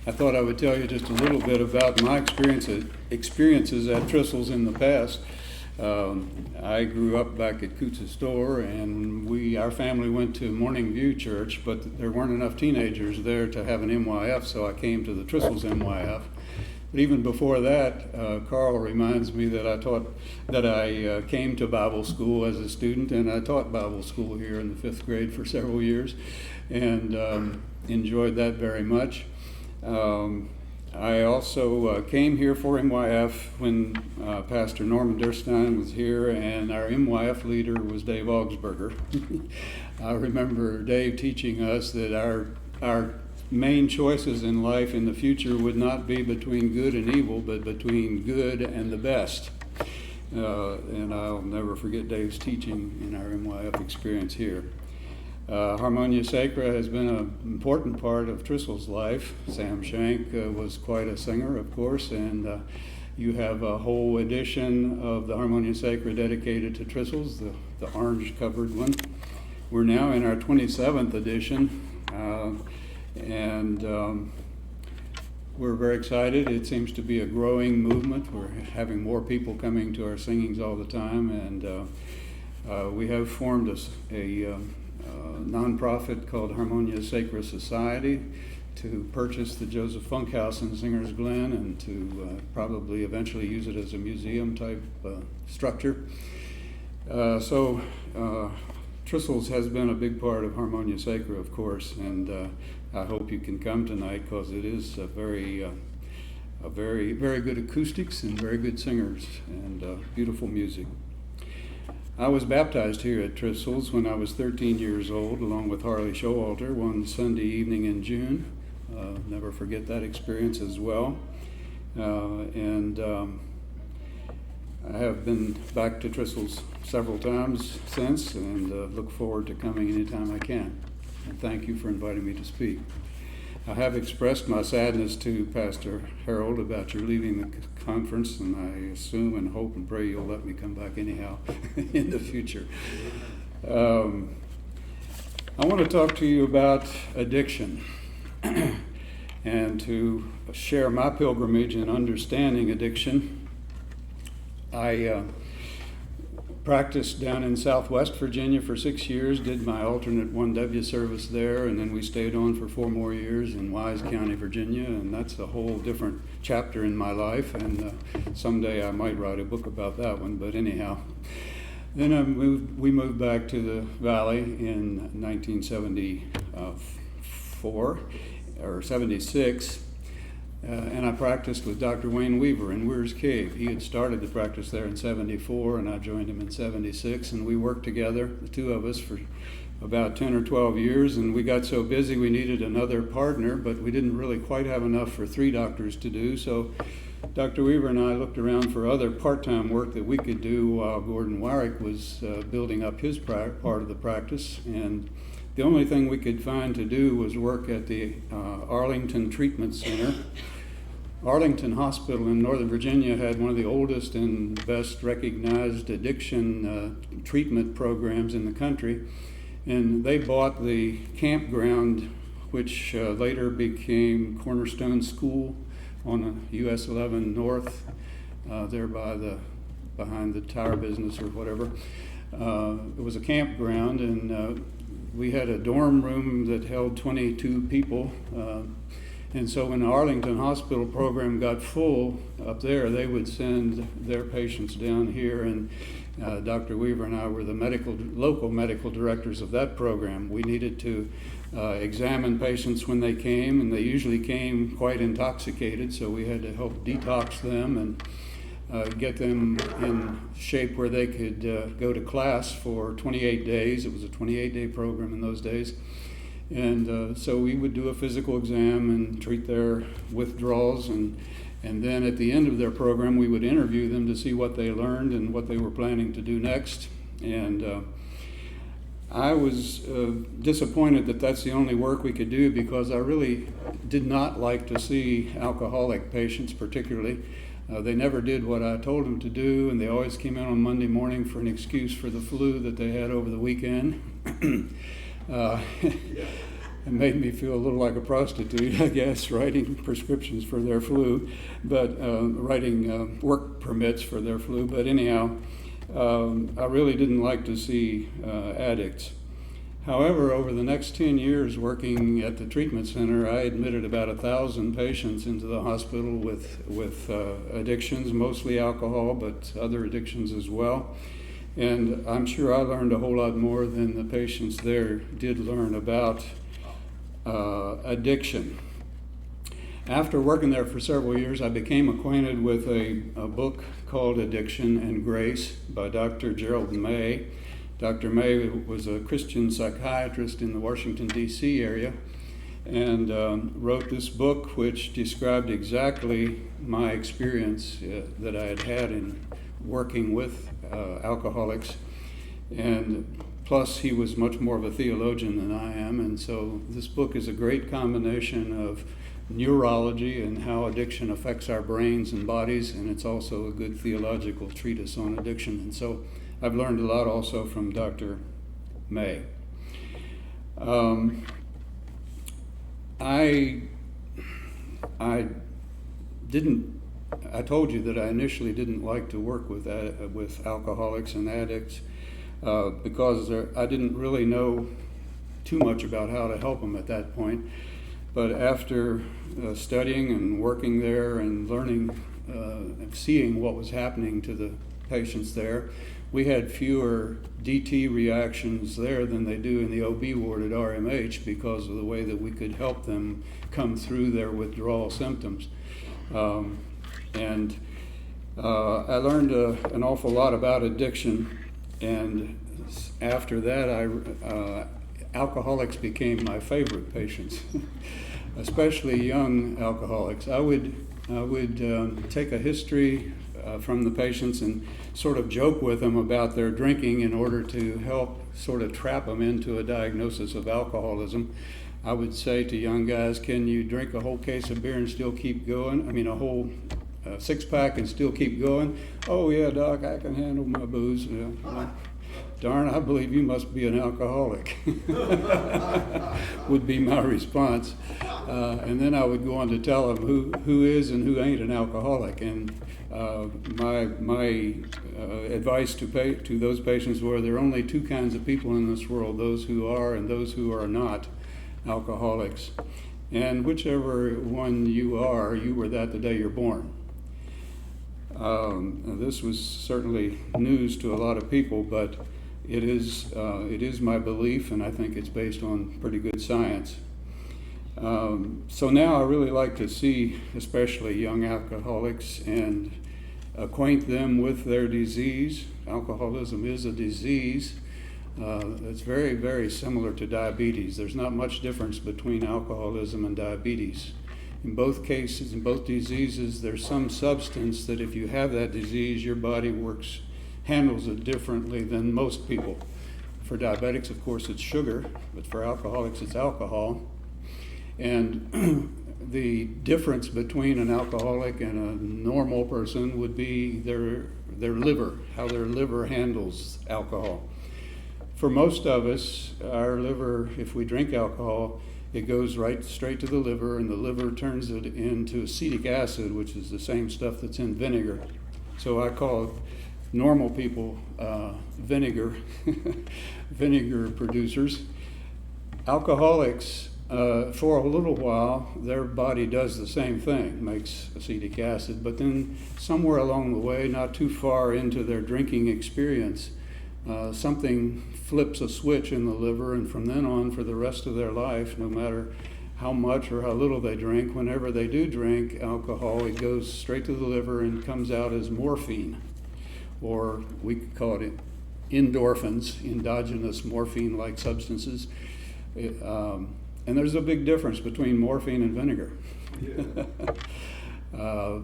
I thought I would tell you just a little bit about my experiences at Tristles in the past. I grew up back at Coots Store, and our family went to Morning View Church, but there weren't enough teenagers there to have an MYF, so I came to the Tristles MYF. But even before that, Carl reminds me that I came to Bible school as a student, and I taught Bible school here in the 5th grade for several years, and enjoyed that very much. I also came here for MYF when Pastor Norman Durstein was here, and our MYF leader was Dave Augsburger. I remember Dave teaching us that our main choices in life in the future would not be between good and evil, but between good and the best. And I'll never forget Dave's teaching in our MYF experience here. Harmonia Sacra has been an important part of Tristle's life. Sam Shank was quite a singer, of course, and you have a whole edition of the Harmonia Sacra dedicated to Tristles, the orange-covered one. We're now in our 27th edition, and we're very excited. It seems to be a growing movement. We're having more people coming to our singings all the time, and we have formed a nonprofit called Harmonia Sacra Society to purchase the Joseph Funk House in Singer's Glen and to probably eventually use it as a museum type structure. So Tristles has been a big part of Harmonia Sacra, of course, and I hope you can come tonight because it is a very good acoustics and very good singers and beautiful music. I was baptized here at Tristles when I was 13 years old, along with Harley Showalter, one Sunday evening in June. Never forget that experience as well. And I have been back to Tristles several times since, and look forward to coming anytime I can. And thank you for inviting me to speak. I have expressed my sadness to Pastor Harold about your leaving the conference, and I assume and hope and pray you'll let me come back anyhow in the future. I want to talk to you about addiction and to share my pilgrimage in understanding addiction. I practiced down in Southwest Virginia for 6 years, did my alternate 1W service there, and then we stayed on for 4 more years in Wise County, Virginia, and that's a whole different chapter in my life, and someday I might write a book about that one, but anyhow. Then we moved back to the Valley in 1974, or 76, and I practiced with Dr. Wayne Weaver in Weir's Cave. He had started the practice there in 74, and I joined him in 76, and we worked together, the two of us, for about 10 or 12 years, and we got so busy we needed another partner, but we didn't really quite have enough for 3 doctors to do, so Dr. Weaver and I looked around for other part-time work that we could do while Gordon Wyrick was building up his part of the practice, and the only thing we could find to do was work at the Arlington Treatment Center. Arlington Hospital in Northern Virginia had one of the oldest and best recognized addiction treatment programs in the country, and they bought the campground, which later became Cornerstone School on US 11 North, there behind the tire business or whatever. It was a campground, and we had a dorm room that held 22 people. And so when the Arlington Hospital program got full up there, they would send their patients down here, and Dr. Weaver and I were the local medical directors of that program. We needed to examine patients when they came, and they usually came quite intoxicated, so we had to help detox them and get them in shape where they could go to class for 28 days. It was a 28-day program in those days. And so we would do a physical exam and treat their withdrawals, and then at the end of their program we would interview them to see what they learned and what they were planning to do next. And I was disappointed that that's the only work we could do, because I really did not like to see alcoholic patients particularly. They never did what I told them to do, and they always came in on Monday morning for an excuse for the flu that they had over the weekend. It made me feel a little like a prostitute, I guess, writing prescriptions for their flu, but writing work permits for their flu. But anyhow, I really didn't like to see addicts. However, over the next 10 years working at the treatment center, I admitted about 1,000 patients into the hospital with addictions, mostly alcohol, but other addictions as well. And I'm sure I learned a whole lot more than the patients there did learn about addiction. After working there for several years, I became acquainted with a book called Addiction and Grace by Dr. Gerald May. Dr. May was a Christian psychiatrist in the Washington, D.C. area, and wrote this book which described exactly my experience that I had in working with alcoholics. And plus, he was much more of a theologian than I am, and so this book is a great combination of neurology and how addiction affects our brains and bodies, and it's also a good theological treatise on addiction. And so I've learned a lot also from Dr. May. I told you that I initially didn't like to work with alcoholics and addicts because I didn't really know too much about how to help them at that point. But after studying and working there and learning and seeing what was happening to the patients there, we had fewer DT reactions there than they do in the OB ward at RMH because of the way that we could help them come through their withdrawal symptoms. And I learned an awful lot about addiction, and after that alcoholics became my favorite patients, especially young alcoholics. I would take a history from the patients and sort of joke with them about their drinking in order to help sort of trap them into a diagnosis of alcoholism. I would say to young guys, can you drink a whole case of beer and still keep going? I mean, a whole six-pack and still keep going? Oh yeah, Doc, I can handle my booze. Darn, I believe you must be an alcoholic, would be my response. And then I would go on to tell them who is and who ain't an alcoholic. And my advice to those patients were there are only two kinds of people in this world, those who are and those who are not alcoholics. And whichever one you are, you were that the day you're born. This was certainly news to a lot of people, but it is my belief, and I think it's based on pretty good science. So now I really like to see especially young alcoholics and acquaint them with their disease. Alcoholism is a disease. It's very, very similar to diabetes. There's not much difference between alcoholism and diabetes. In both cases, in both diseases, there's some substance that if you have that disease, your body handles it differently than most people. For diabetics, of course, it's sugar, but for alcoholics, it's alcohol. And the difference between an alcoholic and a normal person would be their liver, how their liver handles alcohol. For most of us, our liver, if we drink alcohol, it goes right straight to the liver, and the liver turns it into acetic acid, which is the same stuff that's in vinegar. So I call normal people vinegar producers. Alcoholics, for a little while, their body does the same thing, makes acetic acid, but then somewhere along the way, not too far into their drinking experience, something flips a switch in the liver, and from then on, for the rest of their life, no matter how much or how little they drink, whenever they do drink alcohol, it goes straight to the liver and comes out as morphine, or we could call it endorphins, endogenous morphine-like substances. And there's a big difference between morphine and vinegar. Yeah.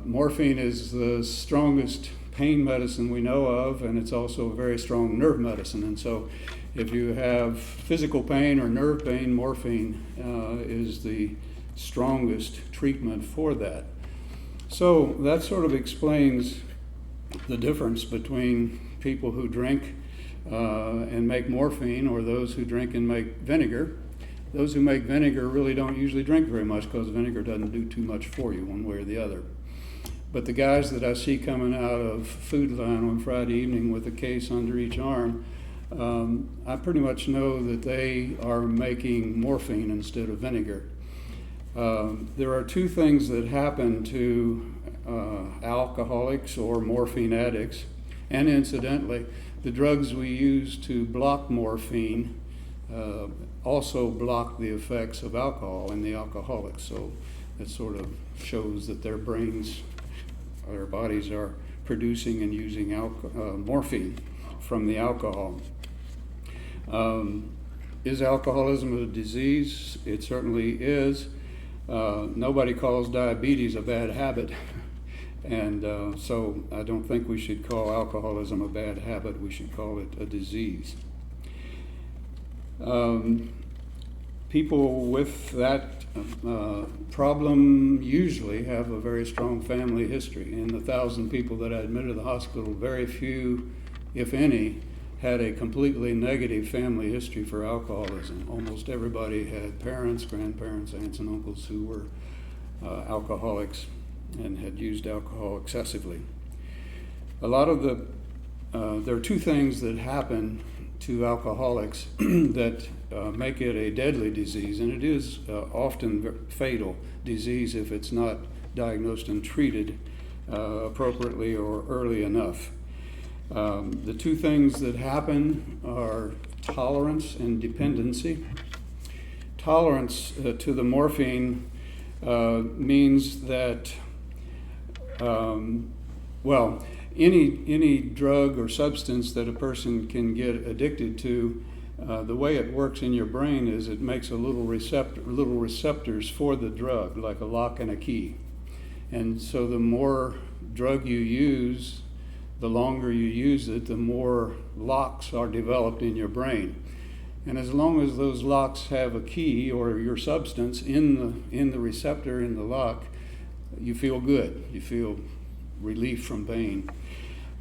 Morphine is the strongest pain medicine we know of, and it's also a very strong nerve medicine. And so if you have physical pain or nerve pain, morphine is the strongest treatment for that. So that sort of explains the difference between people who drink and make morphine or those who drink and make vinegar. Those who make vinegar really don't usually drink very much because vinegar doesn't do too much for you one way or the other. But the guys that I see coming out of Food Line on Friday evening with a case under each arm, I pretty much know that they are making morphine instead of vinegar. There are two things that happen to alcoholics or morphine addicts, and incidentally, the drugs we use to block morphine also block the effects of alcohol in the alcoholics. So it sort of shows that their brains, their bodies are producing and using morphine from the alcohol. Is alcoholism a disease? It certainly is. Nobody calls diabetes a bad habit. And so I don't think we should call alcoholism a bad habit. We should call it a disease. People with that problem usually have a very strong family history. In the 1,000 people that I admitted to the hospital, very few, if any, had a completely negative family history for alcoholism. Almost everybody had parents, grandparents, aunts, and uncles who were alcoholics and had used alcohol excessively. A lot of there are two things that happen to alcoholics that make it a deadly disease, and it is often fatal disease if it's not diagnosed and treated appropriately or early enough. The two things that happen are tolerance and dependency. Tolerance to the morphine means that any drug or substance that a person can get addicted to, the way it works in your brain is it makes little receptors for the drug, like a lock and a key. And so the more drug you use, the longer you use it, the more locks are developed in your brain. And as long as those locks have a key or your substance in the receptor in the lock, you feel good. You feel relief from pain.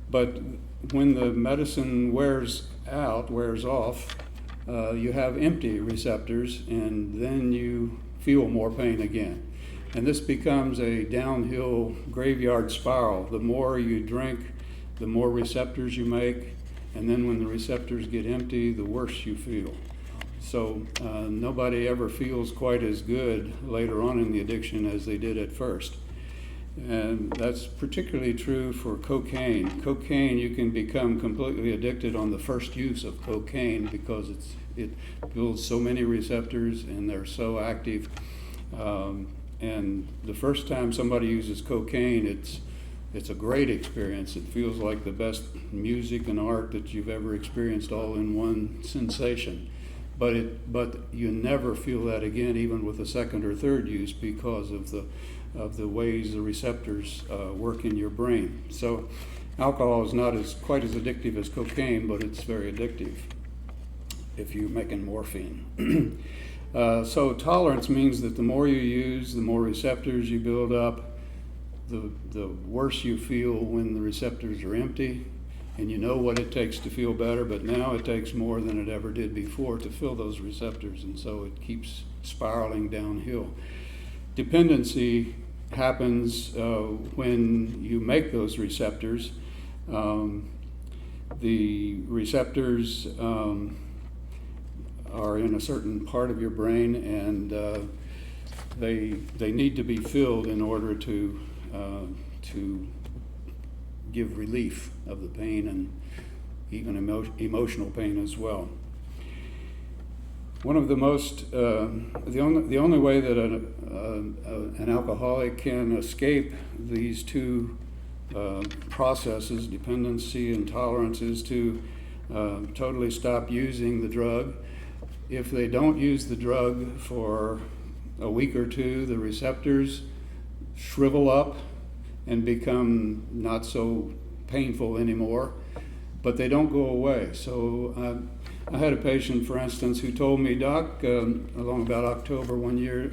But when the medicine wears off, you have empty receptors, and then you feel more pain again. And this becomes a downhill graveyard spiral. The more you drink, the more receptors you make, and then when the receptors get empty, the worse you feel. So nobody ever feels quite as good later on in the addiction as they did at first. And that's particularly true for cocaine. Cocaine, you can become completely addicted on the first use of cocaine because it builds so many receptors and they're so active. And the first time somebody uses cocaine, it's a great experience. It feels like the best music and art that you've ever experienced all in one sensation. But you never feel that again, even with a second or third use, because of the ways the receptors work in your brain. So alcohol is not quite as addictive as cocaine, but it's very addictive if you're making morphine. So tolerance means that the more you use, the more receptors you build up, the worse you feel when the receptors are empty, and you know what it takes to feel better, but now it takes more than it ever did before to fill those receptors, and so it keeps spiraling downhill. Dependency happens when you make those receptors. The receptors are in a certain part of your brain, and they need to be filled in order to give relief of the pain and even emotional pain as well. One of the most, the only way that an alcoholic can escape these two processes, dependency and tolerance, is to totally stop using the drug. If they don't use the drug for a week or two, the receptors shrivel up and become not so painful anymore, but they don't go away. So I had a patient, for instance, who told me, "Doc, along about October one year,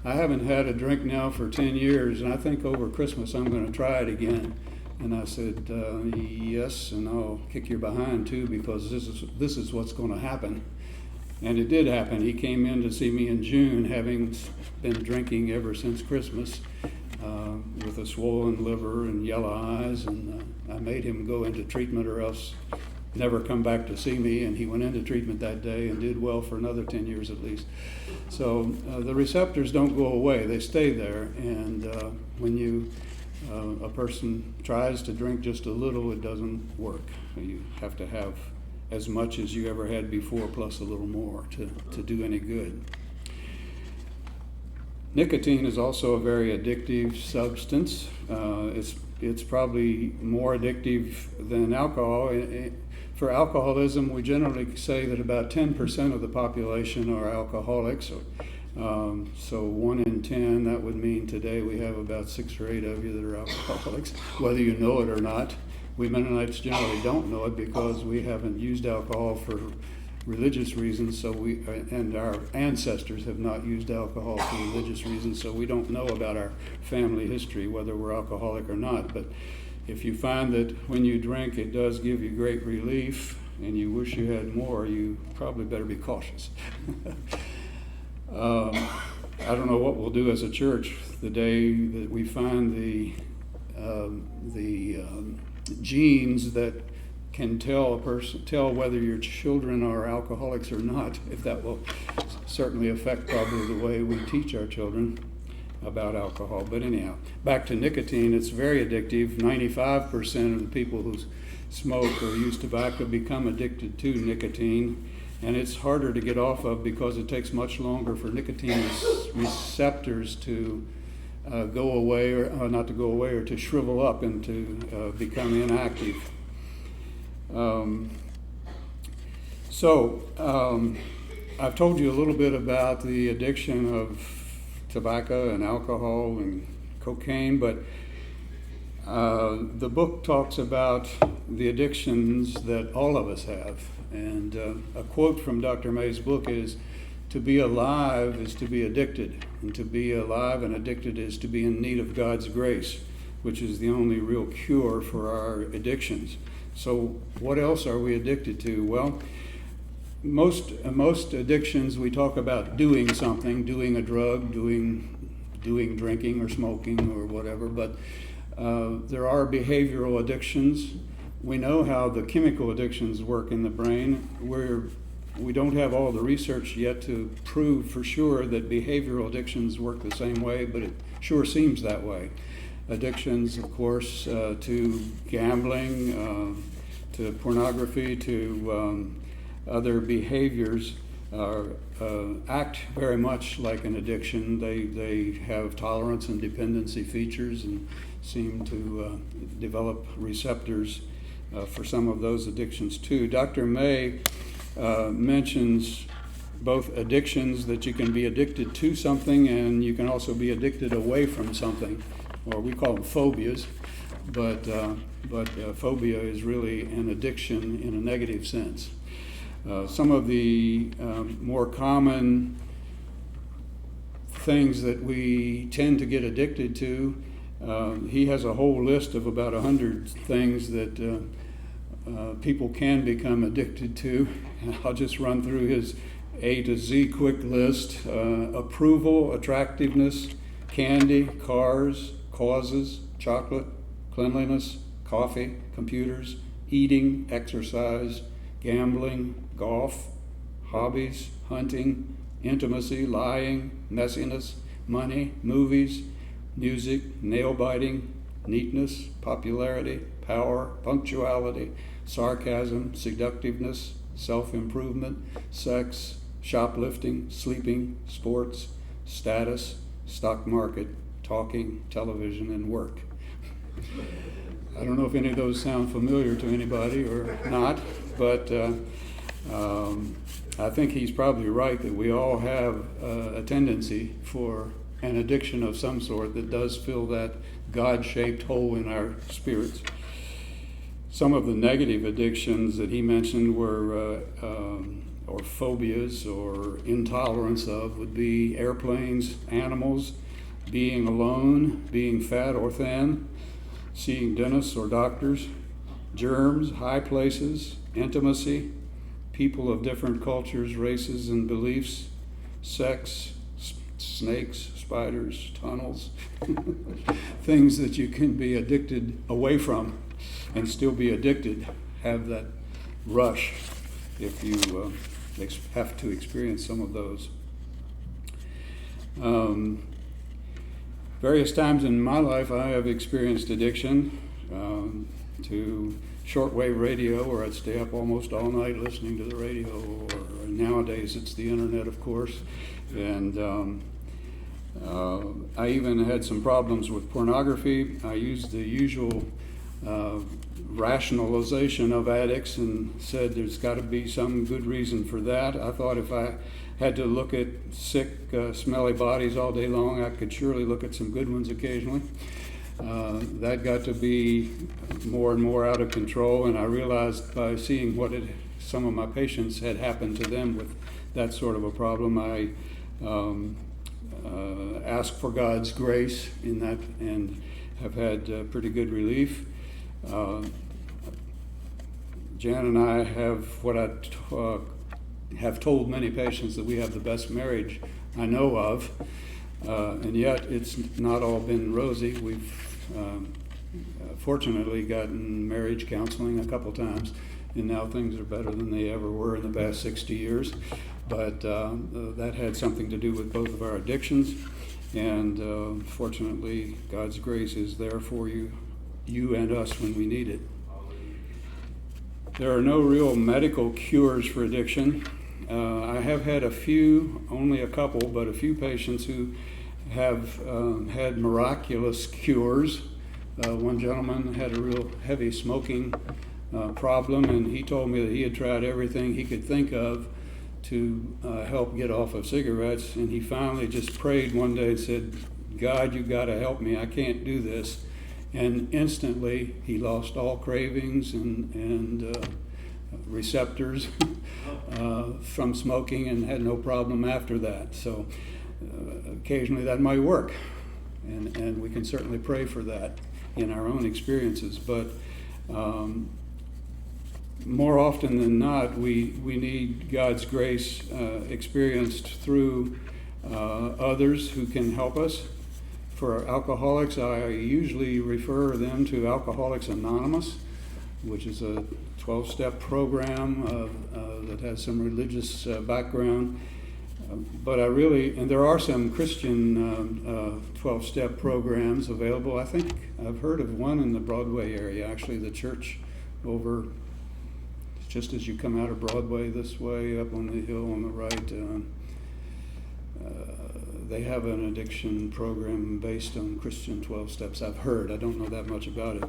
I haven't had a drink now for 10 years, and I think over Christmas I'm going to try it again." And I said, "Yes, and I'll kick your behind too, because this is what's going to happen." And it did happen. He came in to see me in June, having been drinking ever since Christmas, with a swollen liver and yellow eyes, and I made him go into treatment or else never come back to see me, and he went into treatment that day and did well for another 10 years at least. So the receptors don't go away, they stay there, and when a person tries to drink just a little, it doesn't work. You have to have as much as you ever had before plus a little more to do any good. Nicotine is also a very addictive substance. It's probably more addictive than alcohol. For alcoholism, we generally say that about 10% of the population are alcoholics. So 1 in 10, that would mean today we have about 6 or 8 of you that are alcoholics, whether you know it or not. We Mennonites generally don't know it because we haven't used alcohol for religious reasons, and our ancestors have not used alcohol for religious reasons, so we don't know about our family history, whether we're alcoholic or not. But if you find that when you drink it does give you great relief and you wish you had more, you probably better be cautious. I don't know what we'll do as a church the day that we find the genes that can tell whether your children are alcoholics or not, if that will certainly affect probably the way we teach our children about alcohol. But anyhow, back to nicotine, it's very addictive. 95% of the people who smoke or use tobacco become addicted to nicotine, and it's harder to get off of because it takes much longer for nicotine receptors to go away, or not to go away, or to shrivel up and to become inactive. I've told you a little bit about the addiction of tobacco and alcohol and cocaine, but the book talks about the addictions that all of us have. And a quote from Dr. May's book is, "To be alive is to be addicted, and to be alive and addicted is to be in need of God's grace, which is the only real cure for our addictions." So what else are we addicted to? Well, most addictions we talk about doing something, doing a drug, doing drinking or smoking or whatever, but there are behavioral addictions. We know how the chemical addictions work in the brain. We don't have all the research yet to prove for sure that behavioral addictions work the same way, but it sure seems that way. Addictions, of course, to gambling, to pornography, to other behaviors act very much like an addiction. They have tolerance and dependency features and seem to develop receptors for some of those addictions too. Dr. May mentions both addictions, that you can be addicted to something and you can also be addicted away from something, or we call them phobias, but phobia is really an addiction in a negative sense. Some of the more common things that we tend to get addicted to, he has a whole list of about 100 things that people can become addicted to. I'll just run through his A to Z quick list. Approval, attractiveness, candy, cars, causes, chocolate, cleanliness, coffee, computers, eating, exercise, gambling, golf, hobbies, hunting, intimacy, lying, messiness, money, movies, music, nail biting, neatness, popularity, power, punctuality, sarcasm, seductiveness, self-improvement, sex, shoplifting, sleeping, sports, status, stock market, talking, television, and work. I don't know if any of those sound familiar to anybody or not, but I think he's probably right that we all have a tendency for an addiction of some sort that does fill that God-shaped hole in our spirits. Some of the negative addictions that he mentioned were, or phobias or intolerance of, would be airplanes, animals, being alone, being fat or thin, seeing dentists or doctors, germs, high places, intimacy, people of different cultures, races, and beliefs, sex, snakes, spiders, tunnels, things that you can be addicted away from and still be addicted, have that rush if you have to experience some of those. Various times in my life I have experienced addiction to shortwave radio, where I'd stay up almost all night listening to the radio, or nowadays it's the internet, of course. And I even had some problems with pornography. I used the usual rationalization of addicts and said there's got to be some good reason for that. I thought if I had to look at sick, smelly bodies all day long, I could surely look at some good ones occasionally. That got to be more and more out of control, and I realized by seeing what some of my patients had happened to them with that sort of a problem, I asked for God's grace in that and have had pretty good relief. Jan and I have what I have told many patients, that we have the best marriage I know of, and yet it's not all been rosy. We've fortunately gotten marriage counseling a couple times, and now things are better than they ever were in the past 60 years. But that had something to do with both of our addictions, and fortunately God's grace is there for you and us when we need it. There are no real medical cures for addiction. I have had a few, only a couple, but a few patients who have had miraculous cures. One gentleman had a real heavy smoking problem, and he told me that he had tried everything he could think of to help get off of cigarettes, and he finally just prayed one day and said, "God, you got to help me, I can't do this." And instantly he lost all cravings and receptors from smoking, and had no problem after that. So occasionally that might work, and we can certainly pray for that in our own experiences. But more often than not, we need God's grace experienced through others who can help us. For alcoholics, I usually refer them to Alcoholics Anonymous, which is a 12-step program that has some religious background. But and there are some Christian 12-step programs available. I think I've heard of one in the Broadway area, actually, the church over just as you come out of Broadway this way, up on the hill on the right. They have an addiction program based on Christian 12 steps, I've heard. I don't know that much about it.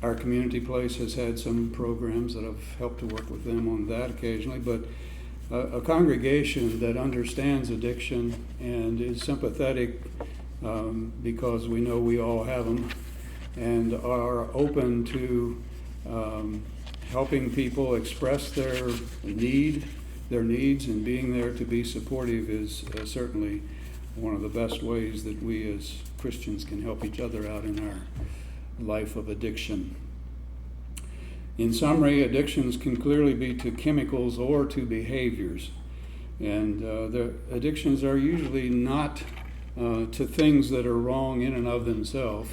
Our community place has had some programs that have helped to work with them on that occasionally, but a congregation that understands addiction and is sympathetic because we know we all have them, and are open to helping people express their needs, and being there to be supportive is certainly one of the best ways that we as Christians can help each other out in our life of addiction. In summary, addictions can clearly be to chemicals or to behaviors. And the addictions are usually not to things that are wrong in and of themselves,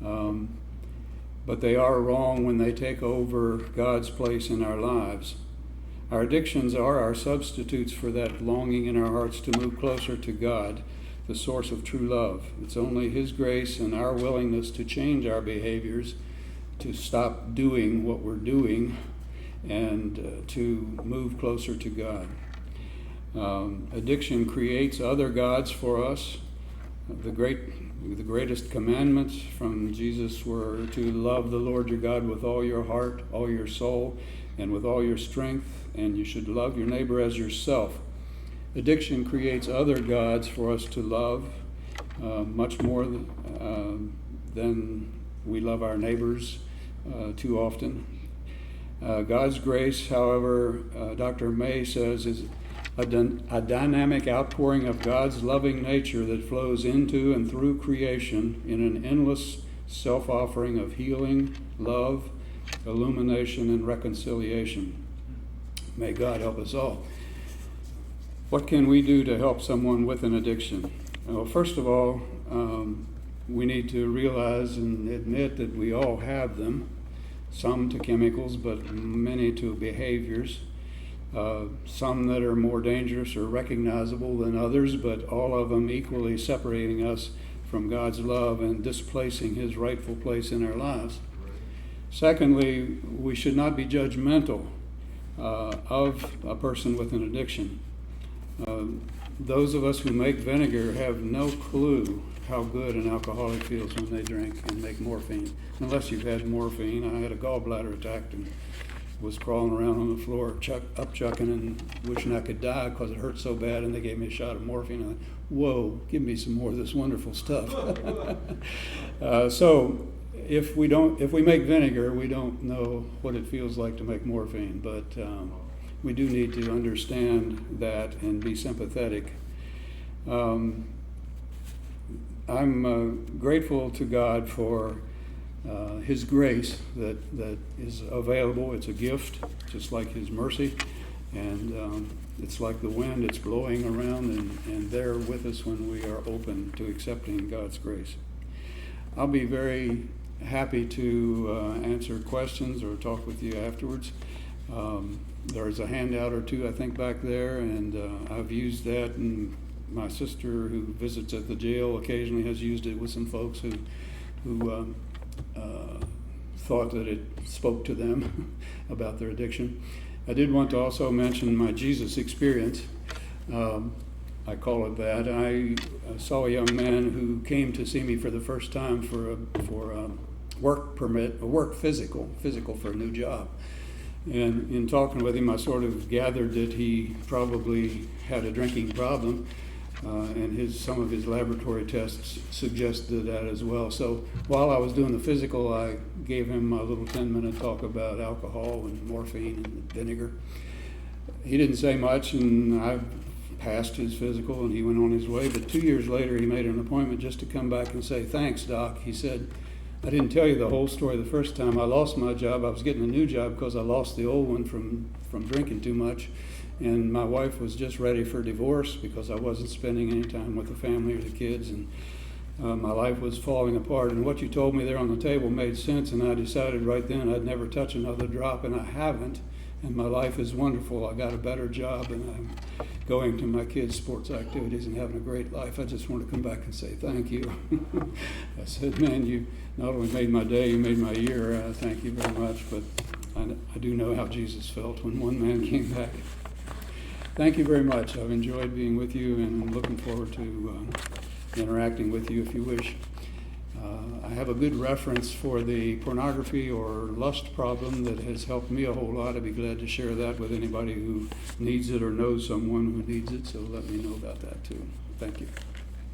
but they are wrong when they take over God's place in our lives. Our addictions are our substitutes for that longing in our hearts to move closer to God, the source of true love. It's only His grace and our willingness to change our behaviors, to stop doing what we're doing, and to move closer to God. Addiction creates other gods for us. The greatest commandments from Jesus were to love the Lord your God with all your heart, all your soul, and with all your strength, and you should love your neighbor as yourself. Addiction creates other gods for us to love, much more than we love our neighbors too often. God's grace, however, Dr. May says, is a dynamic outpouring of God's loving nature that flows into and through creation in an endless self-offering of healing, love, illumination, and reconciliation. May God help us all. What can we do to help someone with an addiction? Well, first of all, we need to realize and admit that we all have them, some to chemicals, but many to behaviors. Some that are more dangerous or recognizable than others, but all of them equally separating us from God's love and displacing His rightful place in our lives. Secondly, we should not be judgmental of a person with an addiction. Those of us who make vinegar have no clue how good an alcoholic feels when they drink and make morphine, unless you've had morphine. I had a gallbladder attack and was crawling around on the floor, chucking and wishing I could die because it hurt so bad, and they gave me a shot of morphine. I thought, whoa, give me some more of this wonderful stuff. So if we make vinegar, we don't know what it feels like to make morphine, but we do need to understand that and be sympathetic. I'm grateful to God for His grace that is available. It's a gift, just like His mercy, and it's like the wind. It's blowing around and there with us when we are open to accepting God's grace. I'll be very happy to answer questions or talk with you afterwards. There's a handout or two, I think, back there, and I've used that, and my sister, who visits at the jail, occasionally has used it with some folks who thought that it spoke to them about their addiction. I did want to also mention my Jesus experience. I call it that. I saw a young man who came to see me for the first time for a work permit, a work physical for a new job. And in talking with him, I sort of gathered that he probably had a drinking problem, and some of his laboratory tests suggested that as well. So while I was doing the physical, I gave him a little 10-minute talk about alcohol and morphine and vinegar. He didn't say much, and I passed his physical, and he went on his way. But 2 years later, he made an appointment just to come back and say, "Thanks, Doc." He said, "I didn't tell you the whole story the first time. I lost my job. I was getting a new job because I lost the old one from drinking too much. And my wife was just ready for divorce because I wasn't spending any time with the family or the kids. And my life was falling apart. And what you told me there on the table made sense. And I decided right then I'd never touch another drop. And I haven't. And my life is wonderful. I got a better job, and I'm going to my kids' sports activities and having a great life. I just want to come back and say thank you." I said, "Man, you not only made my day, you made my year. Thank you very much." But I do know how Jesus felt when one man came back. Thank you very much. I've enjoyed being with you, and I'm looking forward to interacting with you if you wish. I have a good reference for the pornography or lust problem that has helped me a whole lot. I'd be glad to share that with anybody who needs it or knows someone who needs it, so let me know about that too. Thank you.